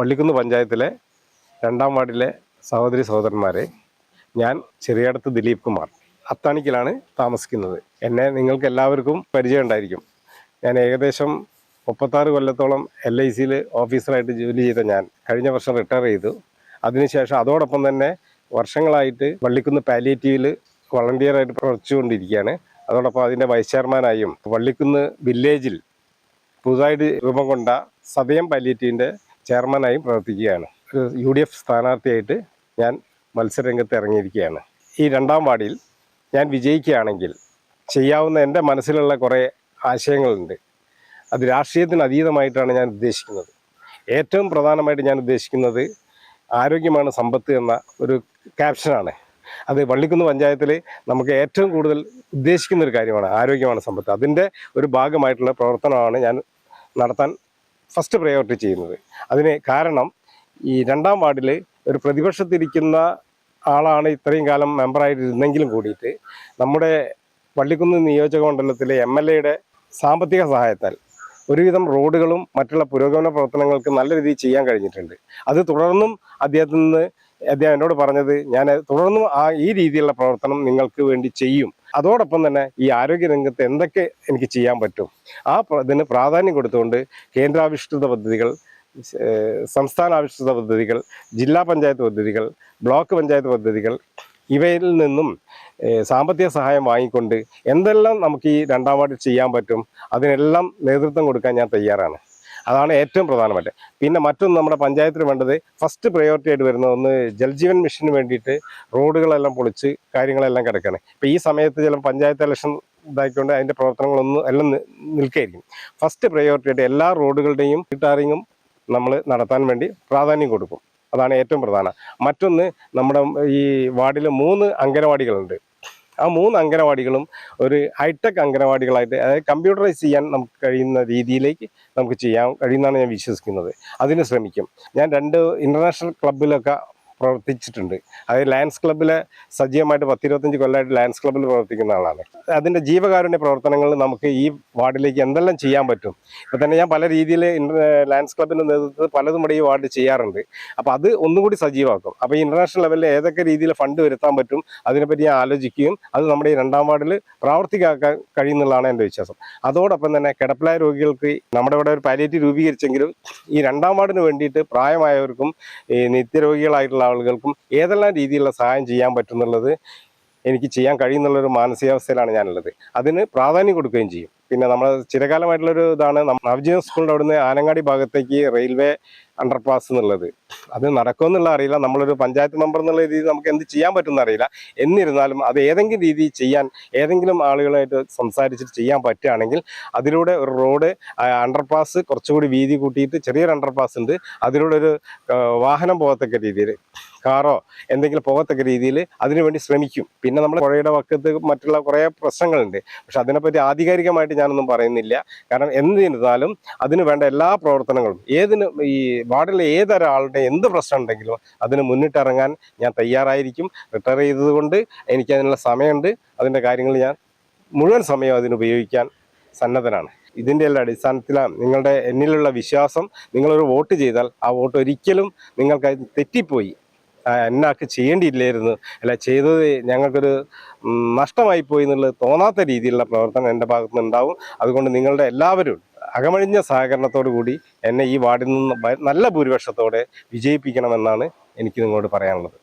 പള്ളിക്കുന്ന് പഞ്ചായത്തിലെ 2-ാം വാർഡിലെ സഹോദരി സഹോദരന്മാരെ, ഞാൻ ചെറിയടത്ത് ദിലീപ് കുമാർ, അത്താണിക്കലാണ് താമസിക്കുന്നത്. എന്നെ നിങ്ങൾക്ക് എല്ലാവർക്കും പരിചയം ഉണ്ടായിരിക്കും. ഞാൻ ഏകദേശം 36 കൊല്ലത്തോളം LICയിൽ ഓഫീസറായിട്ട് ജോലി ചെയ്ത ഞാൻ കഴിഞ്ഞ വർഷം റിട്ടയർ ചെയ്തു. അതിനുശേഷം അതോടൊപ്പം തന്നെ വർഷങ്ങളായിട്ട് പള്ളിക്കുന്ന് പാലിയേറ്റീവിൽ വളണ്ടിയറായിട്ട് പ്രവർത്തിച്ചുകൊണ്ടിരിക്കുകയാണ്. അതോടൊപ്പം അതിൻ്റെ വൈസ് ചെയർമാനായും പള്ളിക്കുന്ന് വില്ലേജിൽ പുതുതായിട്ട് രൂപം കൊണ്ട സതയം പാലിയേറ്റീവിൻ്റെ ചെയർമാനായും പ്രവർത്തിക്കുകയാണ്. ഒരു UDF സ്ഥാനാർത്ഥിയായിട്ട് ഞാൻ മത്സരരംഗത്ത് ഇറങ്ങിയിരിക്കുകയാണ്. ഈ 2-ാം വാർഡിൽ ഞാൻ വിജയിക്കുകയാണെങ്കിൽ ചെയ്യാവുന്ന എൻ്റെ മനസ്സിലുള്ള കുറേ ആശയങ്ങളുണ്ട്. അത് രാഷ്ട്രീയത്തിന് അതീതമായിട്ടാണ് ഞാൻ ഉദ്ദേശിക്കുന്നത്. ഏറ്റവും പ്രധാനമായിട്ട് ഞാൻ ഉദ്ദേശിക്കുന്നത് ആരോഗ്യമാണ് സമ്പത്ത് എന്ന ഒരു ക്യാപ്ഷനാണ്. അത് പള്ളിക്കുന്ന് പഞ്ചായത്തിൽ നമുക്ക് ഏറ്റവും കൂടുതൽ ഉദ്ദേശിക്കുന്ന ഒരു കാര്യമാണ് ആരോഗ്യമാണ് സമ്പത്ത്. അതിൻ്റെ ഒരു ഭാഗമായിട്ടുള്ള പ്രവർത്തനമാണ് ഞാൻ നടത്താൻ ഫസ്റ്റ് പ്രയോറിറ്റി ചെയ്യുന്നത്. അതിന് കാരണം ഈ 2-ാം വാർഡിൽ ഒരു പ്രതിപക്ഷത്തിരിക്കുന്ന ആളാണ് ഇത്രയും കാലം മെമ്പറായിട്ടിരുന്നെങ്കിലും കൂടിയിട്ട് നമ്മുടെ പള്ളിക്കുന്ന് നിയോജക മണ്ഡലത്തിലെ MLAയുടെ സാമ്പത്തിക സഹായത്താൽ ഒരുവിധം റോഡുകളും മറ്റുള്ള പുരോഗമന പ്രവർത്തനങ്ങൾക്ക് നല്ല രീതിയിൽ ചെയ്യാൻ കഴിഞ്ഞിട്ടുണ്ട്. അത് തുടർന്നും അദ്ദേഹം എന്നോട് പറഞ്ഞത്, ഞാൻ തുടർന്നും ഈ രീതിയിലുള്ള പ്രവർത്തനം നിങ്ങൾക്ക് വേണ്ടി ചെയ്യും. അതോടൊപ്പം തന്നെ ഈ ആരോഗ്യരംഗത്ത് എന്തൊക്കെ എനിക്ക് ചെയ്യാൻ പറ്റും ഇതിന് പ്രാധാന്യം കൊടുത്തുകൊണ്ട് കേന്ദ്രാവിഷ്കൃത പദ്ധതികൾ, സംസ്ഥാനാവിഷ്കൃത പദ്ധതികൾ, ജില്ലാ പഞ്ചായത്ത് പദ്ധതികൾ, ബ്ലോക്ക് പഞ്ചായത്ത് പദ്ധതികൾ, ഇവയിൽ നിന്നും സാമ്പത്തിക സഹായം വാങ്ങിക്കൊണ്ട് എന്തെല്ലാം നമുക്ക് ഈ 2-ാം വാർഡിൽ ചെയ്യാൻ പറ്റും അതിനെല്ലാം നേതൃത്വം കൊടുക്കാൻ ഞാൻ തയ്യാറാണ്. അതാണ് ഏറ്റവും പ്രധാനമായിട്ട്. പിന്നെ മറ്റൊന്ന്, നമ്മുടെ പഞ്ചായത്തിന് വേണ്ടത് ഫസ്റ്റ് പ്രയോറിറ്റി ആയിട്ട് വരുന്ന ഒന്ന് ജൽജീവൻ മിഷന് വേണ്ടിയിട്ട് റോഡുകളെല്ലാം പൊളിച്ച് കാര്യങ്ങളെല്ലാം കിടക്കുകയാണ്. ഇപ്പോൾ ഈ സമയത്ത് ചില പഞ്ചായത്ത് ഇലക്ഷൻ ഇതാക്കിക്കൊണ്ട് അതിൻ്റെ പ്രവർത്തനങ്ങളൊന്നും എല്ലാം നിൽക്കുകയായിരിക്കും. ഫസ്റ്റ് പ്രയോറിറ്റി ആയിട്ട് എല്ലാ റോഡുകളുടെയും ടാറിങ്ങും നമ്മൾ നടത്താൻ വേണ്ടി പ്രാധാന്യം കൊടുക്കും. അതാണ് ഏറ്റവും പ്രധാനം. മറ്റൊന്ന്, നമ്മുടെ ഈ വാർഡിൽ 3 അംഗനവാടികളുണ്ട്. ആ 3 അംഗനവാടികളും ഒരു ഹൈടെക് അംഗനവാടികളായിട്ട്, അതായത് കമ്പ്യൂട്ടറൈസ് ചെയ്യാൻ നമുക്ക് കഴിയുന്ന രീതിയിലേക്ക് നമുക്ക് ചെയ്യാൻ കഴിയുമെന്നാണ് ഞാൻ വിശ്വസിക്കുന്നത്. അതിന് ശ്രമിക്കും. ഞാൻ 2 ഇൻ്റർനാഷണൽ ക്ലബ്ബിലൊക്കെ പ്രവർത്തിച്ചിട്ടുണ്ട്. അതായത് ലയൺസ് ക്ലബ്ബിലെ സജീവമായിട്ട് 10-25 കൊല്ലമായിട്ട് ലയൺസ് ക്ലബ്ബിൽ പ്രവർത്തിക്കുന്ന ആളാണ്. അതിൻ്റെ ജീവകാരുണ്യ പ്രവർത്തനങ്ങൾ നമുക്ക് ഈ വാർഡിലേക്ക് എന്തെല്ലാം ചെയ്യാൻ പറ്റും. ഇപ്പോൾ തന്നെ ഞാൻ പല രീതിയിൽ ലയൺസ് ക്ലബ്ബിൻ്റെ നേതൃത്വത്തിൽ പലതും ഇവിടെ ഈ വാർഡ് ചെയ്യാറുണ്ട്. അപ്പോൾ അത് ഒന്നുകൂടി സജീവമാക്കും. അപ്പോൾ ഈ ഇൻ്റർനാഷണൽ ലെവലിൽ ഏതൊക്കെ രീതിയിൽ ഫണ്ട് വരുത്താൻ പറ്റും അതിനെപ്പറ്റി ഞാൻ ആലോചിക്കുകയും അത് നമ്മുടെ ഈ 2-ാം വാർഡിൽ പ്രാവർത്തികമാക്കാൻ കഴിയുന്നുള്ളതാണ് എൻ്റെ വിശ്വാസം. അതോടൊപ്പം തന്നെ കിടപ്പിലായ രോഗികൾക്ക് നമ്മുടെ ഇവിടെ ഒരു പാലിയേറ്റീവ് രൂപീകരിച്ചെങ്കിലും ഈ 2-ാം വാർഡിന് വേണ്ടിയിട്ട് പ്രായമായവർക്കും ഈ നിത്യരോഗികളായിട്ടുള്ള ആളുകൾക്കും ഏതെല്ലാം രീതിയിലുള്ള സഹായം ചെയ്യാൻ പറ്റുന്നുള്ളത് എനിക്ക് ചെയ്യാൻ കഴിയുന്നുള്ളൊരു മാനസികാവസ്ഥയിലാണ് ഞാനുള്ളത്. അതിന് പ്രാധാന്യം കൊടുക്കുകയും ചെയ്യും. പിന്നെ നമ്മൾ ചിരകാലമായിട്ടുള്ളൊരു ഇതാണ് നവജീവൻ സ്കൂളിൻ്റെ അവിടുന്ന് ആനങ്ങാടി ഭാഗത്തേക്ക് റെയിൽവേ അണ്ടർപാസ് എന്നുള്ളത്. അത് നടക്കുമെന്നുള്ള അറിയില്ല. നമ്മളൊരു പഞ്ചായത്ത് മെമ്പർ എന്നുള്ള രീതിയിൽ നമുക്ക് എന്ത് ചെയ്യാൻ പറ്റുമെന്ന് അറിയില്ല. എന്നിരുന്നാലും അത് ഏതെങ്കിലും രീതിയിൽ ചെയ്യാൻ, ഏതെങ്കിലും ആളുകളായിട്ട് സംസാരിച്ചിട്ട് ചെയ്യാൻ പറ്റുകയാണെങ്കിൽ അതിലൂടെ ഒരു റോഡ് അണ്ടർപാസ് കുറച്ചുകൂടി വീതി കൂട്ടിയിട്ട് ചെറിയൊരു അണ്ടർപാസ് ഉണ്ട്, അതിലൂടെ ഒരു വാഹനം പോകത്തക്ക രീതിയിൽ, കാറോ എന്തെങ്കിലും പോകത്തക്ക രീതിയിൽ അതിനുവേണ്ടി ശ്രമിക്കും. പിന്നെ നമ്മൾ പുഴയുടെ വക്കത്ത് മറ്റുള്ള കുറേ പ്രശ്നങ്ങളുണ്ട്. പക്ഷെ അതിനെപ്പറ്റി ആധികാരികമായിട്ട് ഞാനൊന്നും പറയുന്നില്ല. കാരണം എന്നിരുന്നാലും അതിന് വേണ്ട എല്ലാ പ്രവർത്തനങ്ങളും ഈ വാർഡിലെ ഏതൊരാളുടെ എന്ത് പ്രശ്നം ഉണ്ടെങ്കിലും അതിന് മുന്നിട്ടിറങ്ങാൻ ഞാൻ തയ്യാറായിരിക്കും. റിട്ടയർ ചെയ്തതുകൊണ്ട് എനിക്ക് അതിനുള്ള സമയമുണ്ട്. അതിൻ്റെ കാര്യങ്ങൾ ഞാൻ മുഴുവൻ സമയം അതിനുപയോഗിക്കാൻ സന്നദ്ധനാണ്. ഇതിൻ്റെ എല്ലാ അടിസ്ഥാനത്തിലാണ് നിങ്ങളുടെ എന്നിലുള്ള വിശ്വാസം. നിങ്ങളൊരു വോട്ട് ചെയ്താൽ ആ വോട്ട് ഒരിക്കലും നിങ്ങൾക്ക് തെറ്റിപ്പോയി, എന്നാക്ക് ചെയ്യേണ്ടിയില്ലായിരുന്നു, അല്ല ചെയ്തത് ഞങ്ങൾക്കൊരു നഷ്ടമായി പോയി എന്നുള്ളത് തോന്നാത്ത രീതിയിലുള്ള പ്രവർത്തനം എൻ്റെ ഭാഗത്തുനിന്ന് ഉണ്ടാവും. അതുകൊണ്ട് നിങ്ങളുടെ എല്ലാവരും അകമഴിഞ്ഞ സഹകരണത്തോടു കൂടി എന്നെ ഈ വാർഡിൽ നിന്ന് നല്ല ഭൂരിപക്ഷത്തോടെ വിജയിപ്പിക്കണമെന്നാണ് എനിക്ക് നിങ്ങളോട് പറയാനുള്ളത്.